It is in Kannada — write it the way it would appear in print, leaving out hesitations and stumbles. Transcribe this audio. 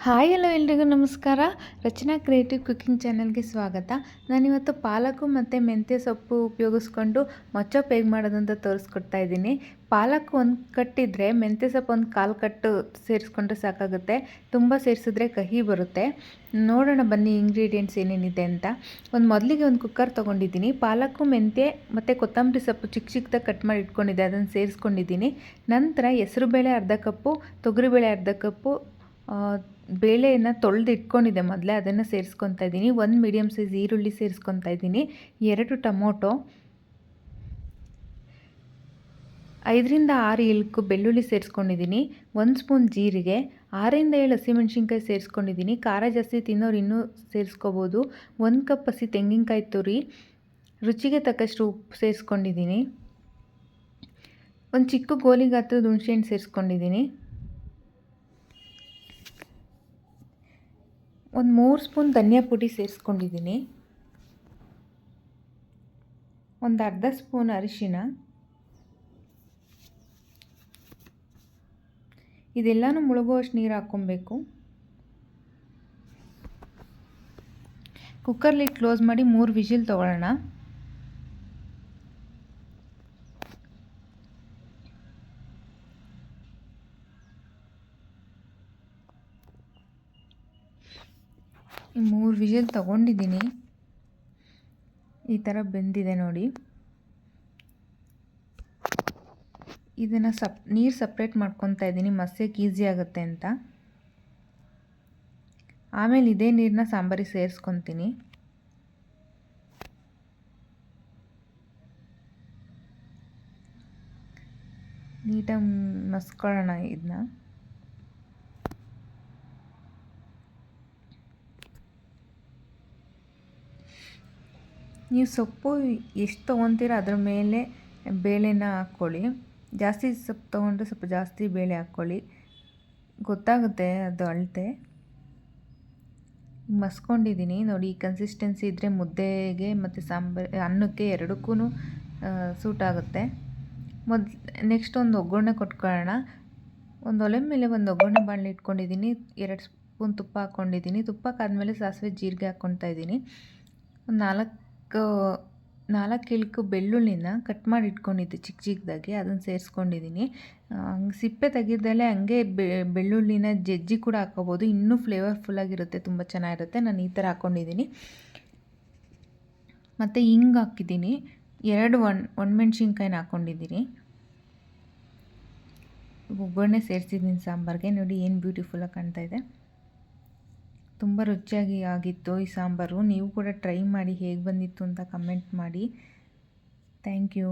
ಹಾಯ್ ಹಲೋ ಎಲ್ರಿಗೂ ನಮಸ್ಕಾರ. ರಚನಾ ಕ್ರಿಯೇಟಿವ್ ಕುಕಿಂಗ್ ಚಾನಲ್ಗೆ ಸ್ವಾಗತ. ನಾನಿವತ್ತು ಪಾಲಕು ಮತ್ತು ಮೆಂತ್ಯ ಸೊಪ್ಪು ಉಪಯೋಗಿಸ್ಕೊಂಡು ಮೊಚ್ಚೊಪ್ಪು ಹೇಗೆ ಮಾಡೋದಂತ ತೋರಿಸ್ಕೊಡ್ತಾ ಇದ್ದೀನಿ. ಪಾಲಕ್ ಒಂದು ಕಟ್ಟಿದ್ರೆ ಮೆಂತ್ಯ ಸೊಪ್ಪು ಒಂದು 1/4 ಕಟ್ಟು ಸೇರಿಸ್ಕೊಂಡ್ರೆ ಸಾಕಾಗುತ್ತೆ. ತುಂಬ ಸೇರಿಸಿದ್ರೆ ಕಹಿ ಬರುತ್ತೆ. ನೋಡೋಣ ಬನ್ನಿ ಇಂಗ್ರೀಡಿಯೆಂಟ್ಸ್ ಏನೇನಿದೆ ಅಂತ. ಮೊದಲಿಗೆ ಒಂದು ಕುಕ್ಕರ್ ತೊಗೊಂಡಿದ್ದೀನಿ. ಪಾಲಕು, ಮೆಂತ್ಯ ಮತ್ತು ಕೊತ್ತಂಬರಿ ಸೊಪ್ಪು ಚಿಕ್ಕ ಚಿಕ್ಕದಾಗಿ ಕಟ್ ಮಾಡಿ ಇಟ್ಕೊಂಡಿದ್ದೆ, ಅದನ್ನು ಸೇರಿಸ್ಕೊಂಡಿದ್ದೀನಿ. ನಂತರ ಹೆಸರುಬೇಳೆ ಅರ್ಧ ಕಪ್ಪು, ತೊಗರಿಬೇಳೆ ಅರ್ಧ ಕಪ್ಪು, ಬೇಳೆಯನ್ನು ತೊಳೆದು ಇಟ್ಕೊಂಡಿದ್ದೆ ಮೊದಲೇ, ಅದನ್ನು ಸೇರಿಸ್ಕೊತಾ ಇದ್ದೀನಿ. 1 ಮೀಡಿಯಮ್ ಸೈಜ್ ಈರುಳ್ಳಿ ಸೇರಿಸ್ಕೊತಾ ಇದ್ದೀನಿ. 2 ಟೊಮೊಟೊ, 5ರಿಂದ 6 ಇಲ್ಕು ಬೆಳ್ಳುಳ್ಳಿ ಸೇರಿಸ್ಕೊಂಡಿದ್ದೀನಿ. 1 ಸ್ಪೂನ್ ಜೀರಿಗೆ, 6ರಿಂದ 7 ಹಸಿಮೆಣ್ಸಿನ್ಕಾಯಿ ಸೇರಿಸ್ಕೊಂಡಿದ್ದೀನಿ. ಖಾರ ಜಾಸ್ತಿ ತಿನ್ನೋರು ಇನ್ನೂ ಸೇರಿಸ್ಕೋಬೋದು. 1 ಕಪ್ ಹಸಿ ತೆಂಗಿನಕಾಯಿ ತುರಿ, ರುಚಿಗೆ ತಕ್ಕಷ್ಟು ಉಪ್ಪು ಸೇರಿಸ್ಕೊಂಡಿದ್ದೀನಿ. ಒಂದು ಚಿಕ್ಕ ಗೋಲಿ ಗಾತ್ರದ ಹುಣಸೆಹಣ್ಣು ಸೇರಿಸ್ಕೊಂಡಿದ್ದೀನಿ. 3 ಸ್ಪೂನ್ ಧನಿಯಾ ಪುಡಿ ಸೇರಿಸ್ಕೊಂಡಿದ್ದೀನಿ. ಅರ್ಧ ಸ್ಪೂನ್ ಅರಿಶಿನ. ಇದೆಲ್ಲನೂ ಮುಳುಗುವಷ್ಟು ನೀರು ಹಾಕ್ಕೊಬೇಕು. ಕುಕ್ಕರ್ ಲಿಡ್ ಕ್ಲೋಸ್ ಮಾಡಿ 3 ವಿಜಿಲ್ ತೊಗೊಳ್ಳೋಣ. ಈ 3 ವಿಜಿಲ್ ತೊಗೊಂಡಿದ್ದೀನಿ. ಈ ಥರ ಬೆಂದಿದೆ ನೋಡಿ. ಇದನ್ನು ನೀರು ಸಪ್ರೇಟ್ ಮಾಡ್ಕೊತಾ ಇದ್ದೀನಿ, ಮಸ್ಯಕ್ಕೆ ಈಸಿ ಆಗುತ್ತೆ ಅಂತ. ಆಮೇಲೆ ಇದೇ ನೀರನ್ನ ಸಾಂಬಾರಿಗೆ ಸೇರಿಸ್ಕೊತೀನಿ. ನೀಟಾಗಿ ಮಸ್ಕೊಳ್ಳೋಣ ಇದನ್ನ. ನೀವು ಸೊಪ್ಪು ಎಷ್ಟು ತೊಗೊತೀರ ಅದ್ರ ಮೇಲೆ ಬೇಳೆನ ಹಾಕ್ಕೊಳ್ಳಿ. ಜಾಸ್ತಿ ಸೊಪ್ಪು ತೊಗೊಂಡ್ರೆ ಸ್ವಲ್ಪ ಜಾಸ್ತಿ ಬೇಳೆ ಹಾಕ್ಕೊಳ್ಳಿ, ಗೊತ್ತಾಗುತ್ತೆ ಅದು ಅಳತೆ. ಮಸ್ಕೊಂಡಿದ್ದೀನಿ ನೋಡಿ. ಈ ಕನ್ಸಿಸ್ಟೆನ್ಸಿ ಇದ್ದರೆ ಮುದ್ದೆಗೆ ಮತ್ತು ಅನ್ನಕ್ಕೆ ಎರಡಕ್ಕೂ ಸೂಟ್ ಆಗುತ್ತೆ. ನೆಕ್ಸ್ಟ್ ಒಂದು ಒಗ್ಗರಣೆ ಕೊಟ್ಕೊಳ್ಳೋಣ. ಒಲೆ ಮೇಲೆ ಒಂದು ಒಗ್ಗರಣೆ ಬಾಣಲೆ ಇಟ್ಕೊಂಡಿದ್ದೀನಿ. 2 ಸ್ಪೂನ್ ತುಪ್ಪ ಹಾಕ್ಕೊಂಡಿದ್ದೀನಿ. ತುಪ್ಪಕ್ಕಾದ್ಮೇಲೆ ಸಾಸಿವೆ ಜೀರಿಗೆ ಹಾಕ್ಕೊತಾ ಇದ್ದೀನಿ. 4 ಇಲ್ಕು ಬೆಳ್ಳುಳ್ಳಿನ ಕಟ್ ಮಾಡಿ ಇಟ್ಕೊಂಡಿದ್ದೆ ಚಿಕ್ಕ ಚಿಕ್ಕದಾಗಿ, ಅದನ್ನು ಸೇರಿಸ್ಕೊಂಡಿದ್ದೀನಿ. ಹಂಗೆ ಸಿಪ್ಪೆ ತೆಗೆದಲ್ಲೇ ಹಂಗೆ ಬೆಳ್ಳುಳ್ಳಿನ ಜಜ್ಜಿ ಕೂಡ ಹಾಕ್ಕೋಬೋದು, ಇನ್ನೂ ಫ್ಲೇವರ್ಫುಲ್ಲಾಗಿರುತ್ತೆ, ತುಂಬ ಚೆನ್ನಾಗಿರುತ್ತೆ. ನಾನು ಈ ಥರ ಹಾಕ್ಕೊಂಡಿದ್ದೀನಿ. ಮತ್ತು ಹಿಂಗೆ ಹಾಕಿದ್ದೀನಿ. 2 ಒಣಮೆಣ್ಸಿನ್ಕಾಯಿನ ಹಾಕ್ಕೊಂಡಿದ್ದೀನಿ. ಒಗ್ಗರಣೆ ಸೇರಿಸಿದ್ದೀನಿ ಸಾಂಬಾರಿಗೆ. ನೋಡಿ ಏನು ಬ್ಯೂಟಿಫುಲ್ಲಾಗಿ ಕಾಣ್ತಾ ಇದೆ. ತುಂಬ ರುಚಿಯಾಗಿ ಆಗಿತ್ತು ಈ ಸಾಂಬಾರು. ನೀವು ಕೂಡ ಟ್ರೈ ಮಾಡಿ, ಹೇಗೆ ಬಂದಿತ್ತು ಅಂತ ಕಮೆಂಟ್ ಮಾಡಿ. Thank you.